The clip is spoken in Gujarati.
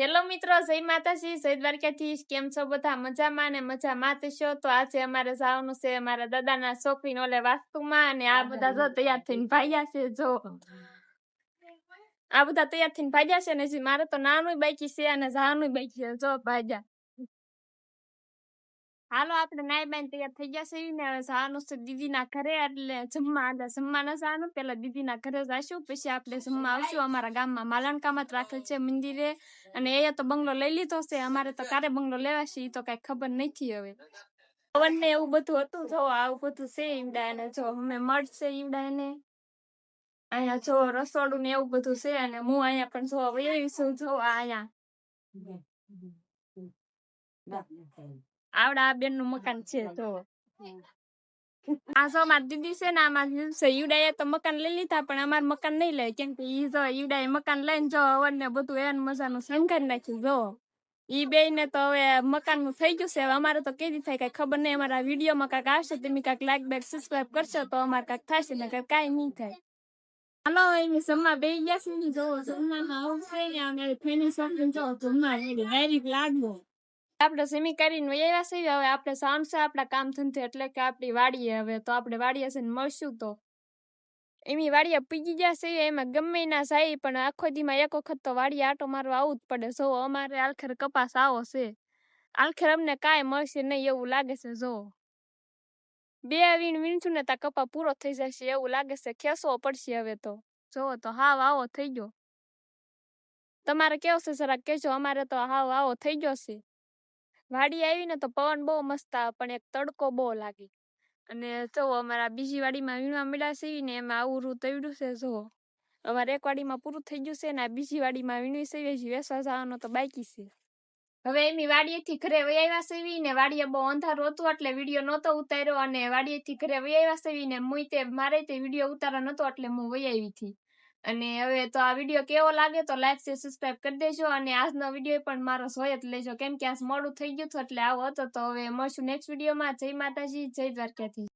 હેલો મિત્રો, જય માતાજી, જય દ્વારકાધીશ. કેમ છો બધા? મજામાં ને મજામાં થશો. તો આજે અમારે જવાનું છે અમારા દાદાના છોકરીને ઓલે વાસ્તુમાં, અને આ બધા જો તૈયાર થઈને ભાગ્યા છે. જો આ બધા તૈયાર થઈને ભાગ્યા છે ને હજી મારે તો નાનું બાકી છે અને જવાનું બાકી છે. જો ભાગ્યા. હાલો આપણે નાઈ બાઈને તૈયાર થઈ ગયા છે ને હવે જવાનું છે દીદીના ઘરે. એટલે જમવા ન જવાનું, પેલા દીદીના ઘરે જઈશું, પછી આપણે જમવા આવશું. અમારા ગામમાં માલણકામાં જ રાખેલ છે મંદિરે, અને એ તો બંગલો લઈ લીધો છે. અમારે તો ક્યારે બંગલો લેવાશે એ તો કઈ ખબર નથી. હવે પવન ને એવું બધું હતું. જો આવું બધું છે ઈવડા ને, જો અમે મળશે ઈવડા ને અહીંયા જો રસોડું ને એવું બધું છે. અને હું અહીંયા પણ જો વહીશું. જો અહીંયા આવડા આ બેન નું મકાન છે. જો આ જો અમારી દીદી છે ને, આમાં ઈવડા તો મકાન લઈ લીધા, પણ અમારે મકાન નહીં લે, કેમ કે ઈ જો ઈવડા મકાન લઈને જો અવર ને બધું એન મજાનું શણગારી નાખ્યું. જો ઈ બે ને તો હવે મકાન નું થઈ ગયું છે. હવે અમારે તો કેદી થાય કઈ ખબર નહીં. અમારા વિડીયો માં કાંઈક આવશે, તમે કાંઈક લાઈક બેક સબસ્ક્રાઈબ કરશો તો અમારે કાંઈક થશે, ને કાંઈ નહીં થાય. હાલો એની જમવા બે ગયા છે ને, જો જમવામાં આવશે ને અમે ફેની શોપિંગ જો જમવા ડાયરેક્ટ લાડવો આપણે સમી કરીને વયા છે. હવે આપણે સાઉન્ડ છે આપણા કામ ધંધે, એટલે કે આપણી વાડીએ. હવે તો આપણે વાડીએ છે ને મળશું. તો એમની વાડીએ પીગી ગયા છે. એમાં ગમે ના જાય, પણ આખો દીમાં એક વખત તો વાડીએ આટો મારવા આવવું જ પડે. જો અમારે આલખેર કપાસ આવો છે, આલખેર અમને કાંઈ મળશે નહીં એવું લાગે છે. જો બે વીણશું ને તા કપા પૂરો થઈ જશે એવું લાગે છે. ખેસવો પડશે હવે તો. જોવો તો હાવ આવો થઈ ગયો. તમારે કેવો છે જરાક કહેજો. અમારે તો હાવ આવો થઈ ગયો છે. વાડી આવી ને તો પવન બહુ મસ્ત આવે, પણ એક તડકો બહુ લાગે. અને જો અમારા બીજી વાડીમાં વીણવા મળ્યા છે ને, એમાં આવું રૂ તવ્યું છે. જો અમારે એક વાડીમાં પૂરું થઈ ગયું છે ને, આ બીજી વાડીમાં વીણવી છે. વેસવા જવાનો તો બાકી છે. હવે એમની વાડીએથી ઘરે વયાવ્યા સેવી ને, વાડીએ બહુ અંધારું હતું એટલે વિડીયો નહોતો ઉતાર્યો. અને વાડીએથી ઘરે વયાવ્યા સેવી ને મારે તે વિડીયો ઉતારવા નતો એટલે હું વયાવી હતી. અને હવે તો આ વિડીયો કેવો લાગે તો લાઈક શેર સબસ્ક્રાઇબ કરી દેજો. અને આજનો વિડીયો પણ મારો જોઈ જ લેજો, કેમ કે આજ મોડું થઈ ગયું હતું એટલે આવો હતો. તો હવે મળશું નેક્સ્ટ વિડીયોમાં. જય માતાજી, જય દ્વારકાધીશ.